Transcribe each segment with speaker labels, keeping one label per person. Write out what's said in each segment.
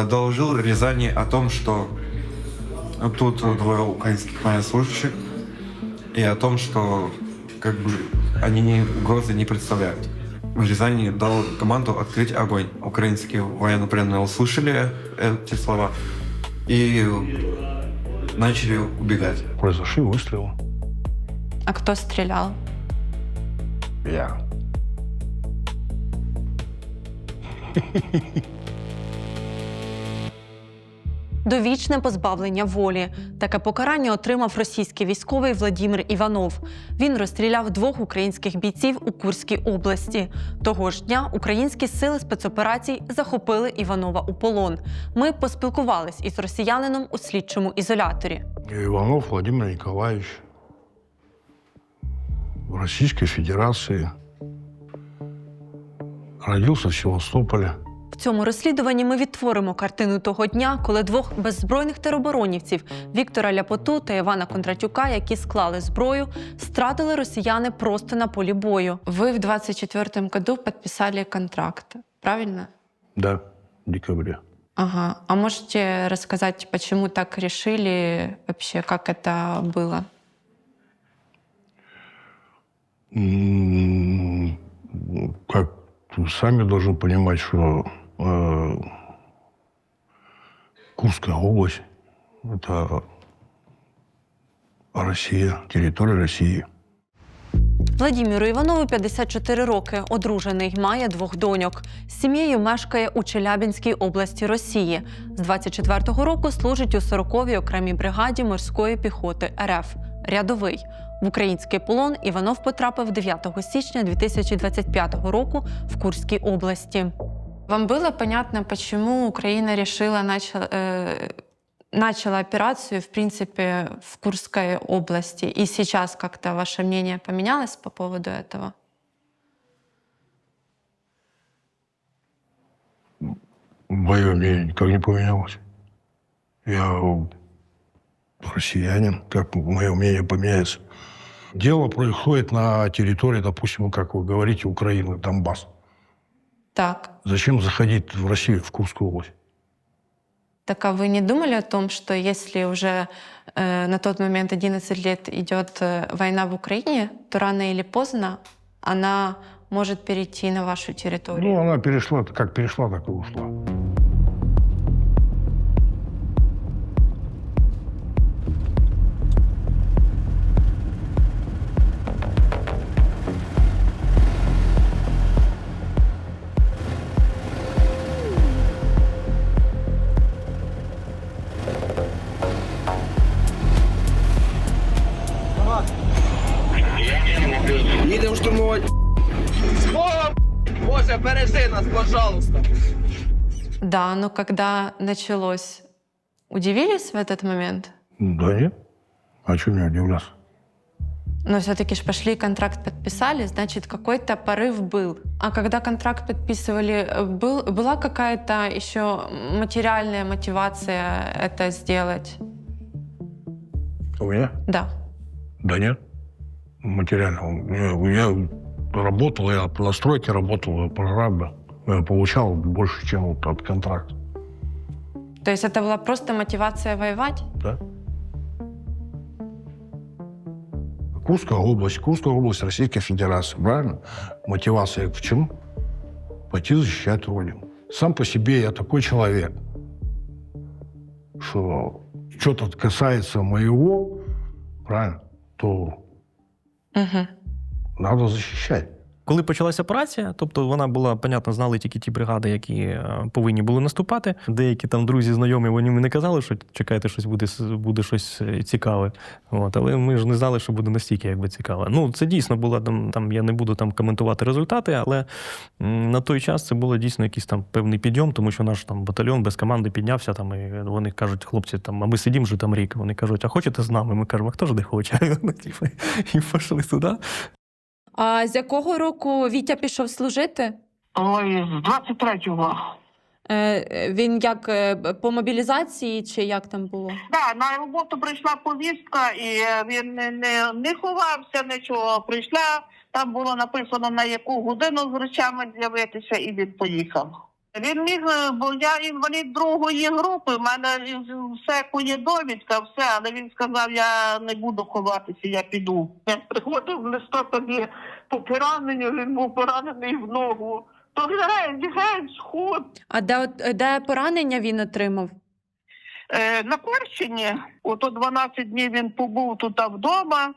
Speaker 1: доложил Рязани о том, что тут двое украинских военнослужащих, и о том, что как бы они угрозы не представляют. Рязани дал команду открыть огонь. Украинские военнопленные услышали эти слова и начали убегать.
Speaker 2: Произошли выстрелы.
Speaker 3: А кто стрелял?
Speaker 2: Я.
Speaker 3: Довічне позбавлення волі. Таке покарання отримав російський військовий Владимир Іванов. Він розстріляв 2 українських бійців у Курській області. Того ж дня українські сили спецоперацій захопили Іванова у полон. Ми поспілкувались із росіянином у слідчому ізоляторі.
Speaker 2: Иванов Владимир Николаевич в Российской Федерации. Родился в Севастополе.
Speaker 3: В цьому розслідуванні ми відтворимо картину того дня, коли 2 беззбройних тероборонівців Віктора Ляпоту та Івана Кондратюка, які склали зброю, стратили росіяни просто на полі бою. Ви в 24-му году підписали контракт, правильно?
Speaker 2: Да, в декабре.
Speaker 3: Ага. А можете рассказать, почему так решили, вообще, как это было?
Speaker 2: Как сами должны понимать, что Курская область – это Россия, территория России.
Speaker 3: Владимиру Іванову 54 роки, одружений, має 2 доньок. З сім'єю мешкає у Челябинській області Росії. З 24-го року служить у 40-й окремій бригаді морської піхоти РФ. Рядовий. В український полон Іванов потрапив 9 січня 2025 року в Курській області. Вам було понятно, почему Украина решила начала операцию, в принципе, в Курской области. И сейчас как-то ваше мнение поменялось по поводу этого?
Speaker 2: Мое мнение никак не поменялось. Я россиянин, как мое мнение поменяется. Дело происходит на территории, допустим, как вы говорите, Украины, Донбасс.
Speaker 3: Так.
Speaker 2: Зачем заходить в Россию, в Курскую область?
Speaker 3: Так а вы не думали о том, что если уже на тот момент 11 лет идет война в Украине, то рано или поздно она может перейти на вашу территорию?
Speaker 2: Ну, она перешла, как перешла, так и ушла.
Speaker 4: Їдемо штурмувати. Словом, Боже, бережи нас, пожалуйста.
Speaker 3: Да, но когда началось, удивились в этот момент?
Speaker 2: Да нет. А что мне удивляться?
Speaker 3: Но все-таки ж пошли, контракт подписали, значит, какой-то порыв был. А когда контракт подписывали, была какая-то еще материальная мотивация это сделать?
Speaker 2: У меня?
Speaker 3: Да.
Speaker 2: Да нет. Материально. Я работал, я на стройке работал, прораб. Я получал больше, чем вот от контракта.
Speaker 3: То есть это была просто мотивация воевать?
Speaker 2: Да. Курская область Российской Федерации, правильно? Мотивация к чему? Пойти защищать Родину. Сам по себе я такой человек, что что-то касается моего, правильно, то надо защищать.
Speaker 5: Коли почалася операція, тобто вона була, понятно, знали тільки ті бригади, які повинні були наступати. Деякі там друзі, знайомі, вони мені казали, що чекайте, щось буде щось цікаве. От, але ми ж не знали, що буде настільки якби цікаве. Ну, це дійсно було там, я не буду там коментувати результати, але на той час це було дійсно якийсь там певний підйом, тому що наш там батальйон без команди піднявся, там, і вони кажуть, хлопці, там, а ми сидимо вже там рік. Вони кажуть, а хочете з нами? Ми кажемо, а хто ж не хоче? І пішли туди.
Speaker 3: А з якого року Вітя пішов служити?
Speaker 6: Ой, з 23-го.
Speaker 3: Він як по мобілізації чи як там було?
Speaker 6: Так, на роботу прийшла повістка, і він не ховався нічого. Прийшла, там було написано, на яку годину з речами з'явитися, і він поїхав. Він міг, бо я інвалід другої групи, в мене все є довідка, все, але він сказав, я не буду ховатися, я піду. Він приходив в листопаді по пораненню, він був поранений в ногу. То геть, сход.
Speaker 3: А де поранення він отримав?
Speaker 6: На Корщині, ото 12 днів він побув тут вдома,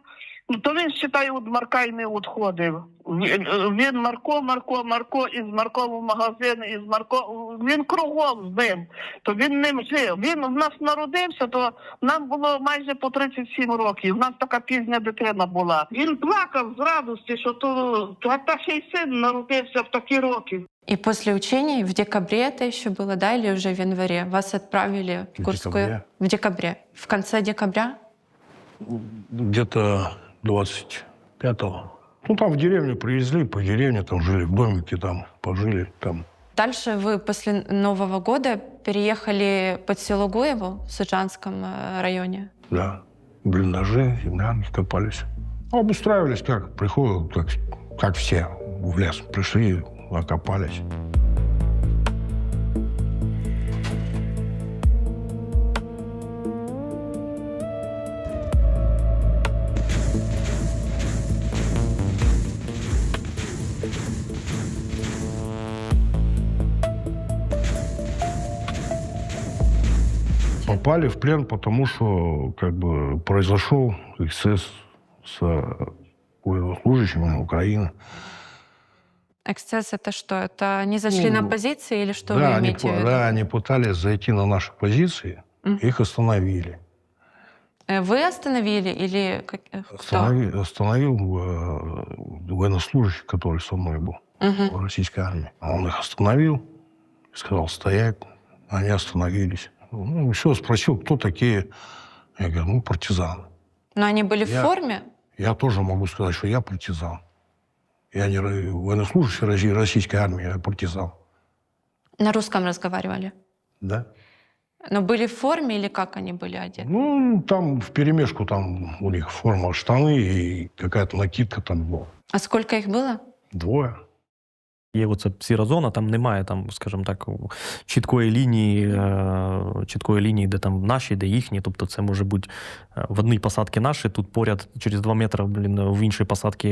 Speaker 6: то він, вважаю, від Марка й не відходив. Він Марко, із Марко в магазин, із Марко, він кругом з ним, то він ним жив. Він в нас народився, то нам було майже по 37 років, у нас така пізня дитина була. Він плакав з радості, що то такий син народився в такі роки.
Speaker 3: И после учений в декабре это еще было, да, или уже в январе? Вас отправили в Курскую...
Speaker 2: декабре.
Speaker 3: В декабре. В конце декабря?
Speaker 2: Где-то 25-го. Ну, там в деревню привезли, по деревне там жили, в домике там пожили, там.
Speaker 3: Дальше вы после Нового года переехали под село Гуево в Сучанском районе?
Speaker 2: Да, блиндажи, землянки копались. Ну, обустраивались как, приходят, как все, в лес пришли, окопались. Попали в плен, потому что как бы произошел эксцесс с военнослужащими Украины.
Speaker 3: Эксцесс это что? Это они зашли на позиции или что вы имеете в виду?
Speaker 2: Да, они пытались зайти на наши позиции, их остановили.
Speaker 3: Вы остановили или кто?
Speaker 2: Остановил военнослужащий, который со мной был в российской армии. Он их остановил, сказал стоять, они остановились. Ну, еще спросил, кто такие. Я говорю, ну, партизаны.
Speaker 3: Но они были в форме?
Speaker 2: Я тоже могу сказать, что я партизан. Я не военнослужащий российской армии, я партизан.
Speaker 3: На русском разговаривали?
Speaker 2: Да.
Speaker 3: Но были в форме или как они были одеты?
Speaker 2: Ну, там вперемешку, там у них форма, штаны и какая-то накидка там была.
Speaker 3: А сколько их было?
Speaker 2: 2.
Speaker 5: Є оця сіра зона, там немає, там, скажімо так, чіткої лінії, де там наші, де їхні. Тобто це може бути в одній посадці наші, тут поряд через 2 метри, в іншій посадці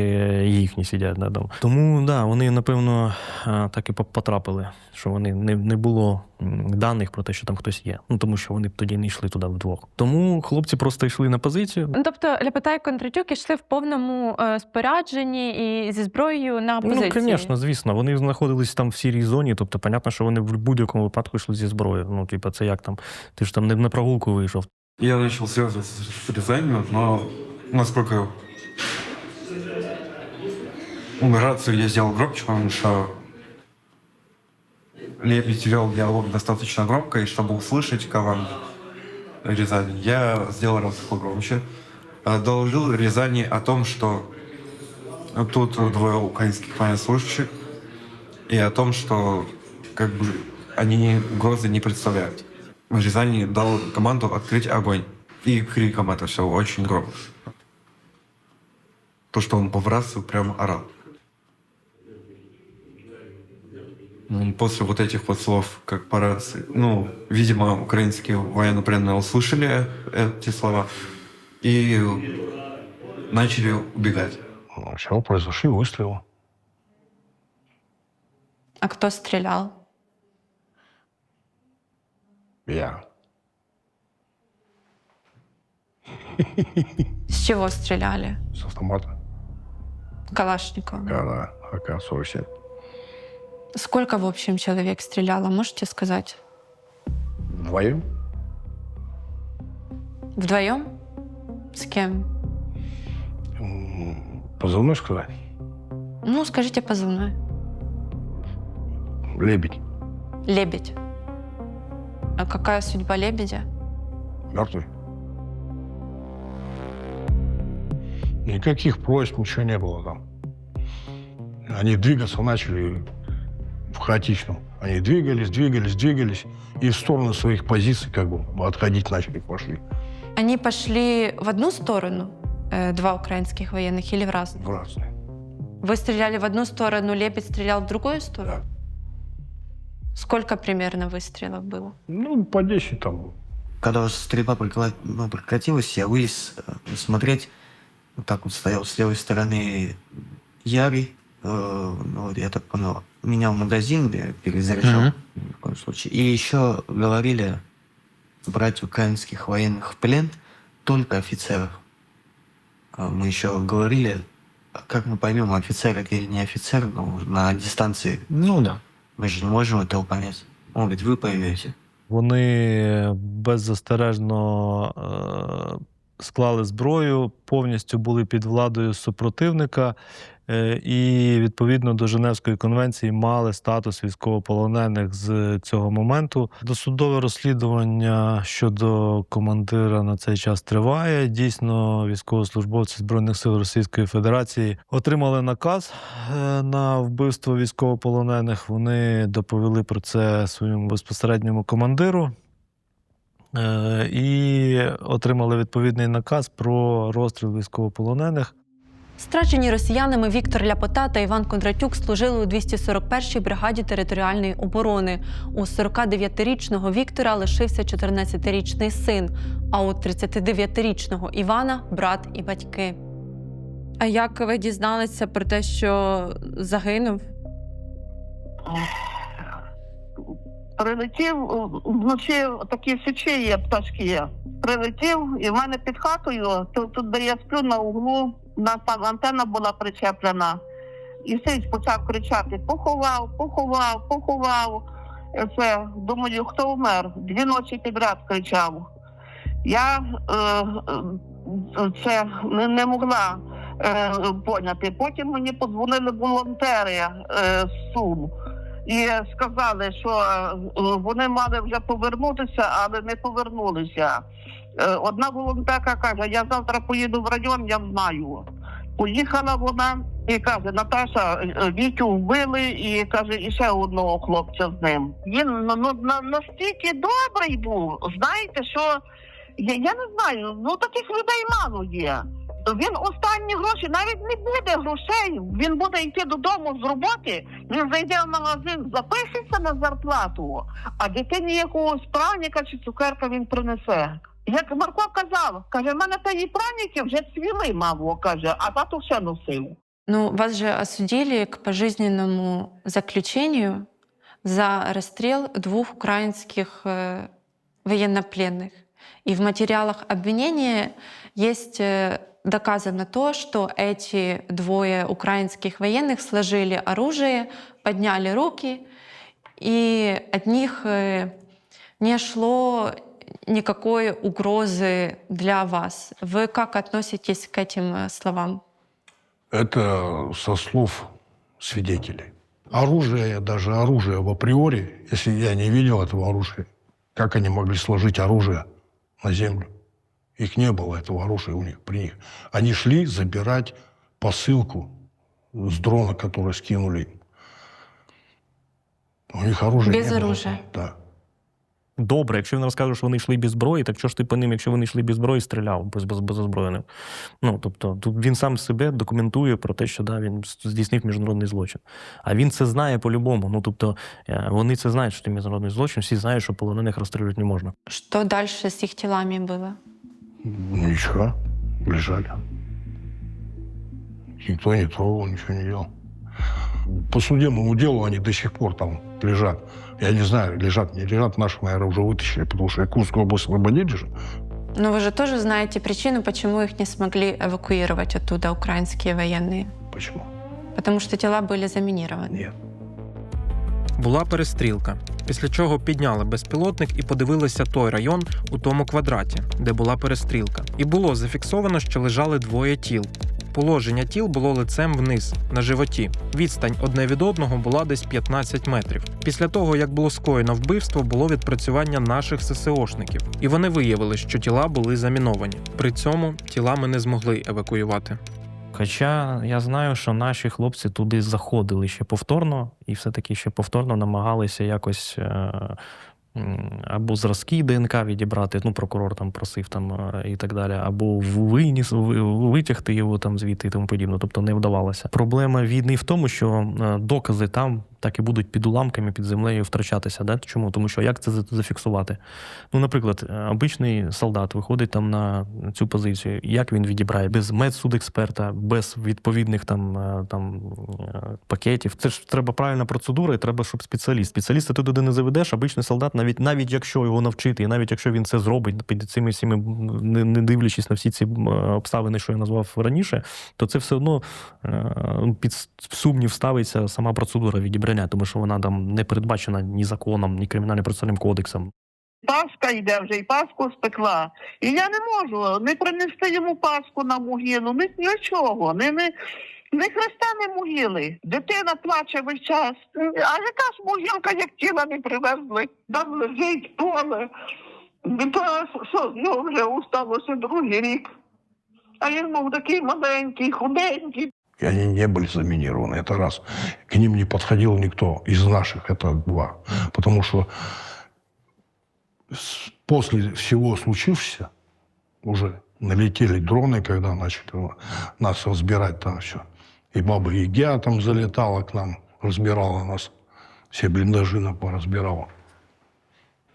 Speaker 5: їхні сидять. Да, там. Тому, да, вони, напевно, так і потрапили, що вони не було даних про те, що там хтось є. Ну, тому що вони б тоді не йшли туди вдвох. Тому хлопці просто йшли на позицію.
Speaker 3: Ну, тобто Ляпота і Кондратюк йшли в повному спорядженні і зі зброєю на позиції?
Speaker 5: Ну, звісно, звісно. Вони знаходились там в сірій зоні, тобто, понятно, що вони в будь-якому випадку йшли зі зброєю. Ну, типу, це як там? Ти ж там не на прогулку вийшов.
Speaker 1: Я начал связываться с Рязанью, но насколько рацию я сделал громче, потому что Лебедь вел диалог достаточно громко, и чтобы услышать команду Рязани, я сделал рацию громче. Доложил Рязани о том, что тут 2 украинских военнослужащих, и о том, что как бы они угрозы не представляют. Рязани дал команду открыть огонь. И криком это все очень громко. То, что он по рации прям орал. После вот этих вот слов, как по рации, ну, видимо, украинские военнопленные услышали эти слова и начали убегать.
Speaker 2: Все, произошли выстрелы.
Speaker 3: А кто стрелял?
Speaker 2: Я.
Speaker 3: С чего стреляли?
Speaker 2: С автомата.
Speaker 3: Калашникова.
Speaker 2: Да, АК-47.
Speaker 3: Сколько в общем человек стреляло, можете сказать?
Speaker 2: 2.
Speaker 3: Вдвоем? С кем?
Speaker 2: Позывной сказать?
Speaker 3: Ну, скажите позывной.
Speaker 2: Лебедь.
Speaker 3: Лебедь. А какая судьба лебедя?
Speaker 2: Мертвый. Никаких просьб, ничего не было там. Они двигаться начали в хаотичном. Они двигались, и в сторону своих позиций как бы отходить начали, пошли.
Speaker 3: Они пошли в одну сторону, 2 украинских военных, или в разные?
Speaker 2: В разные.
Speaker 3: Вы стреляли в одну сторону, Лебедь стрелял в другую сторону?
Speaker 2: Да.
Speaker 3: Сколько примерно выстрелов было?
Speaker 2: Ну, по 10 там.
Speaker 7: Когда стрельба прекратилась, я вылез смотреть. Вот так вот стоял с левой стороны Ярый. Вот, я так понял, менял магазин, я перезаряжал в коем случае. И еще говорили брать украинских военных в плен только офицеров. Мы еще говорили, как мы поймем, офицер или не офицер, но на дистанции.
Speaker 4: Ну да.
Speaker 7: Мы же не можем этого понять. Он говорит, вы поймете.
Speaker 5: Вони беззастережно склали зброю, повністю були під владою супротивника і, відповідно до Женевської конвенції, мали статус військовополонених з цього моменту. Досудове розслідування щодо командира на цей час триває. Дійсно, військовослужбовці Збройних сил Російської Федерації отримали наказ на вбивство військовополонених. Вони доповіли про це своєму безпосередньому командиру і отримали відповідний наказ про розстріл військовополонених.
Speaker 3: Страчені росіянами Віктор Ляпота та Іван Кондратюк служили у 241-й бригаді територіальної оборони. У 49-річного Віктора лишився 14-річний син, а у 39-річного Івана – брат і батьки. А як ви дізналися про те, що загинув?
Speaker 6: Прилетів вночі, такі січі є, пташки є. Прилетів, і в мене під хатою, тут де я сплю на углу, там антенна була причеплена. І сидить, почав кричати: поховав, поховав, поховав. Це, думаю, хто вмер? 2 ночі підряд кричав. Я це не могла поняти. Потім мені подзвонили волонтери з Сум. І сказали, що вони мали вже повернутися, але не повернулися. Одна волонтерка каже, я завтра поїду в район, я знаю. Поїхала вона і каже, Наташа, Вітю вбили, і каже, і ще одного хлопця з ним. Він настільки добрий був, знаєте, що я не знаю, таких людей мало є. Він останні гроші, навіть не буде грошей, він буде йти додому з роботи, він зайде в магазин, запишеться на зарплату, а дитині якогось праніка чи цукерка він принесе. Як Марко казав, каже, в мене таї праніки вже цвіли, мамо, каже, а тато ще носив.
Speaker 3: Вас же осудили к пожизненному заключению за расстрел 2 украинских военнопленных. И в материалах обвинения есть доказано то, что эти 2 украинских военных сложили оружие, подняли руки, и от них не шло никакой угрозы для вас. Вы как относитесь к этим словам?
Speaker 2: Это со слов свидетелей. Оружие, даже оружие в априори, если я не видел этого оружия, как они могли сложить оружие на землю? Их не было, этого оружия у них, при них. Они шли забирать посылку с дрона, который скинули им. У них оружия
Speaker 3: без
Speaker 2: не
Speaker 3: оружия?
Speaker 2: было. Да.
Speaker 5: Добре, якщо він розкаже, що вони йшли без зброї, так що ж ти по ним, якщо вони йшли без зброї, стріляв безозброєним? Тобто, тут він сам себе документує про те, що він здійснив міжнародний злочин. А він це знає по-любому. Тобто, вони це знають, що це міжнародний злочин, всі знають, що полонених розстрілювати не можна.
Speaker 3: Что дальше с их телами было?
Speaker 2: Ничего, лежали. Никто не трогал, ничего не делал. По судебному делу они до сих пор там лежат. Я не знаю, лежат, не лежат, наши, наверное, уже вытащили, потому что Курскую область освободили же.
Speaker 3: Но вы же тоже знаете причину, почему их не смогли эвакуировать оттуда украинские военные.
Speaker 2: Почему?
Speaker 3: Потому что тела были заминированы.
Speaker 2: Нет.
Speaker 8: Була перестрілка, після чого підняли безпілотник і подивилися той район у тому квадраті, де була перестрілка. І було зафіксовано, що лежали 2 тіл. Положення тіл було лицем вниз, на животі. Відстань одне від одного була десь 15 метрів. Після того, як було скоєно вбивство, було відпрацювання наших ССОшників. І вони виявили, що тіла були заміновані. При цьому тіла ми не змогли евакуювати.
Speaker 5: Хоча я знаю, що наші хлопці туди заходили ще повторно, і все-таки ще повторно намагалися якось або зразки ДНК відібрати, прокурор там просив і так далі, або витягти його звідти і тому подібне, тобто не вдавалося. Проблема війни в тому, що докази там так і будуть під уламками, під землею втрачатися. Да? Чому? Тому що як це зафіксувати? Ну, наприклад, обичний солдат виходить там на цю позицію. Як він відібрає? Без медсудексперта, без відповідних там пакетів. Це ж треба правильна процедура, і треба, щоб спеціаліста ти туди не заведеш. Обичний солдат, навіть якщо його навчити, і навіть якщо він це зробить під цими всіми, не дивлячись на всі ці обставини, що я назвав раніше, то це все одно під сумнів ставиться сама процедура відібрання, тому що вона там не передбачена ні законом, ні кримінальним процесуальним кодексом.
Speaker 6: Пасха йде вже, і Пасху спекла. І я не можу не принести йому Пасху на могилу, нічого, не хреста, не могили. Дитина плаче весь час. А яка ж могилка, як тіла не привезли? Там лежить поле. Що з нього вже усталося другий рік. А він був такий маленький, худенький.
Speaker 2: И они не были заминированы, это раз. К ним не подходил никто из наших, это два. Потому что после всего случившегося уже налетели дроны, когда начали нас разбирать там все. И Баба Яга там залетала к нам, разбирала нас. Все блиндажи нам поразбирала.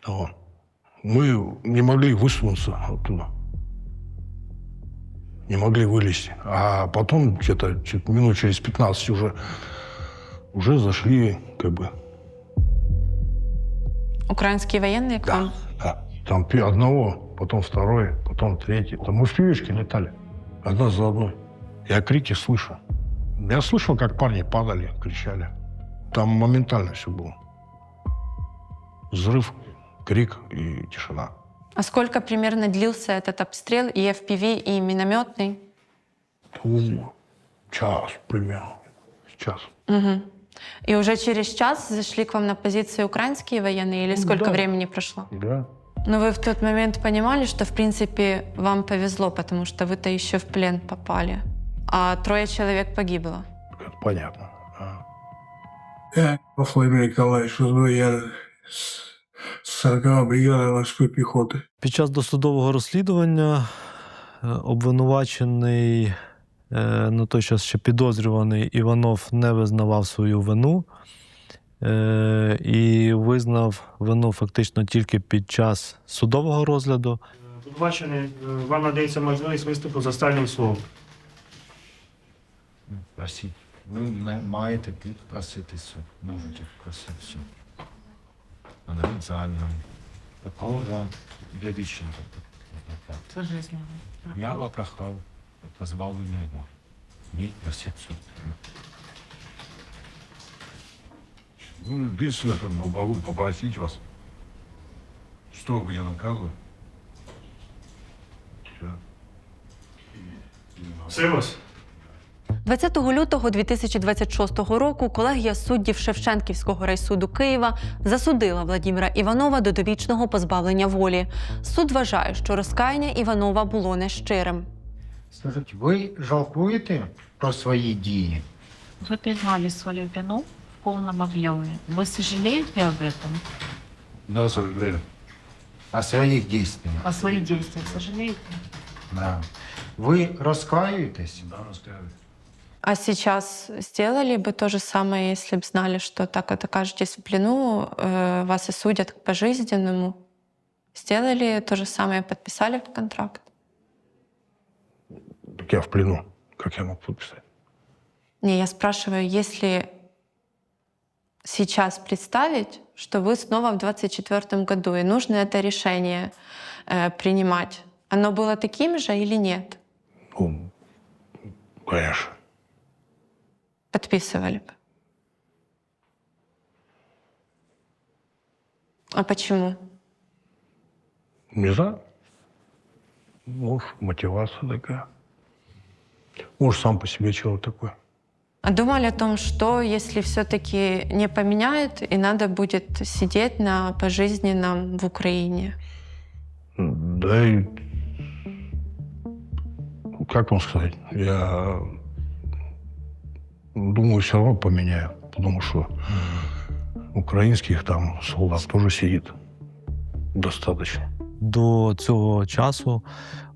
Speaker 2: Вот. Мы не могли высунуться оттуда. Не могли вылезти. А потом где-то минут через 15 уже зашли как бы...
Speaker 3: Українські воєнні к вам?
Speaker 2: Да. Там одного, потом второй, потом третий. Там мы в пивечке летали. Одна за одной. Я крики слышу. Я слышал, как парни падали, кричали. Там моментально все было. Взрыв, крик и тишина.
Speaker 3: А сколько примерно длился этот обстрел, и FPV, и минометный?
Speaker 2: Час примерно. Час.
Speaker 3: Угу. И уже через час зашли к вам на позиции украинские военные, или сколько
Speaker 2: да.
Speaker 3: времени прошло?
Speaker 2: Да.
Speaker 3: Но вы в тот момент понимали, что, в принципе, вам повезло, потому что вы-то еще в плен попали, а 3 человек погибло.
Speaker 2: Это понятно.
Speaker 9: Я Владимир Николаевич, я з 40-го бригада морської піхоти.
Speaker 10: Під час досудового розслідування обвинувачений, на той час ще підозрюваний Іванов не визнавав свою вину і визнав вину фактично тільки під час судового розгляду.
Speaker 11: Обвинувачений, вам надається можливість виступу за останнім словом.
Speaker 12: Просіть. Ви маєте проситися. Можете проситися. На загальному. Такого Дядиченко.
Speaker 3: Це жизненно.
Speaker 12: Я попрохав позбавлення його. Ні, проситися. Ну, більше могу попросить вас. Что вы я наказываю?
Speaker 11: Симос.
Speaker 3: 20 лютого 2026 року колегія суддів Шевченківського райсуду Києва засудила Владимира Іванова до довічного позбавлення волі. Суд вважає, що розкаяння Іванова було нещирим.
Speaker 12: Скажіть, ви жалкуєте про свої дії?
Speaker 13: Вы признали свою вину в полном объеме. Вы сожалеете об этом?
Speaker 12: Да, сожалею. О своих действиях.
Speaker 13: О своих действиях сожалеете?
Speaker 12: Да. Вы раскаиваетесь? Да, раскаиваюсь.
Speaker 3: А сейчас сделали бы то же самое, если бы знали, что так вот окажетесь в плену, вас осудят к пожизненному? Сделали то же самое, подписали контракт?
Speaker 2: Так я в плену. Как я мог подписать?
Speaker 3: Не, я спрашиваю, если сейчас представить, что вы снова в 24 году, и нужно это решение принимать, оно было таким же или нет?
Speaker 2: Ну, конечно.
Speaker 3: Подписывали бы. А почему?
Speaker 2: Не знаю. Может, мотивация такая. Может, сам по себе человек такой.
Speaker 3: А думали о том, что если все-таки не поменяют, и надо будет сидеть на пожизненном в Украине?
Speaker 2: Да и... Как вам сказать? Я думаю, все равно поменяю. Потому что украинских там солдат тоже сидит достаточно.
Speaker 10: До цього часу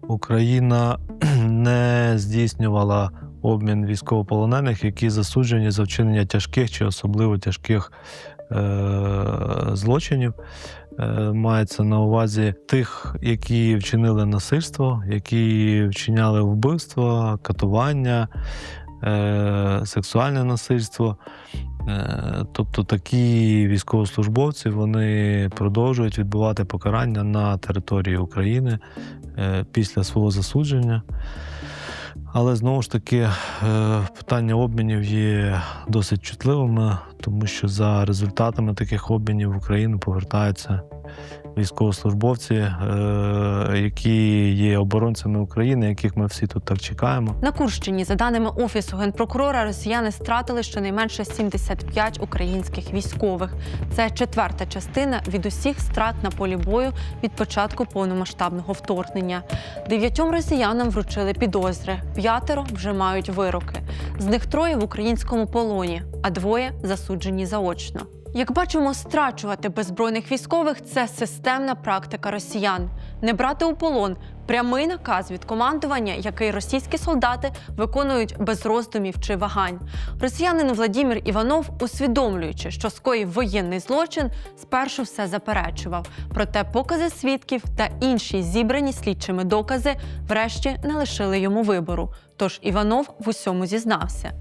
Speaker 10: Україна не здійснювала обмін військовополонених, які засуджені за вчинення тяжких чи особливо тяжких злочинів. Мається на увазі тих, які вчинили насильство, які вчиняли вбивство, катування, сексуальне насильство. Тобто такі військовослужбовці, вони продовжують відбувати покарання на території України після свого засудження. Але знову ж таки питання обмінів є досить чутливими, тому що за результатами таких обмінів в Україну повертаються військовослужбовці, які є оборонцями України, яких ми всі тут так чекаємо.
Speaker 3: На Курщині, за даними Офісу Генпрокурора, росіяни стратили щонайменше 75 українських військових. Це 1/4 частина від усіх страт на полі бою від початку повномасштабного вторгнення. 9 росіянам вручили підозри, 5 вже мають вироки. З них 3 в українському полоні, а 2 засуджені заочно. Як бачимо, страчувати беззбройних військових – це системна практика росіян. Не брати у полон – прямий наказ від командування, який російські солдати виконують без роздумів чи вагань. Росіянин Владимир Іванов, усвідомлюючи, що скоїв воєнний злочин, спершу все заперечував. Проте покази свідків та інші зібрані слідчими докази врешті не лишили йому вибору. Тож Іванов в усьому зізнався.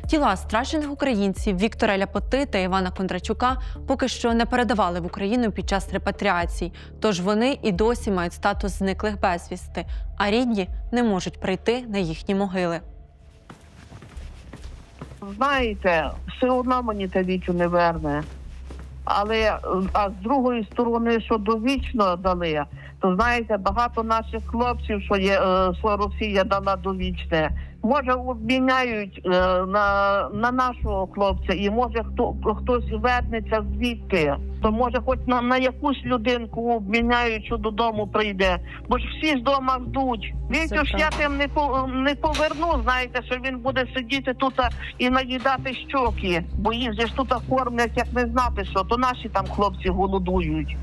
Speaker 3: Тіла страчених українців Віктора Ляпоти та Івана Кондрачука поки що не передавали в Україну під час репатріацій, тож вони і досі мають статус зниклих безвісти, а рідні не можуть прийти на їхні могили.
Speaker 6: Знаєте, все одно мені та Вітю не верне. Але, а з другої сторони, що довічно дали, то знаєте, багато наших хлопців, що Росія дала довічне, може обміняють на нашого хлопця, і може хтось вернеться звідти, то може хоч на якусь людинку обміняють, що додому прийде, бо ж всі ж вдома ждуть. Вітю ж я тим не поверну, знаєте, що він буде сидіти тут і наїдати щоки, бо їх же ж тут кормлять, як не знати що, то наші там хлопці голодують.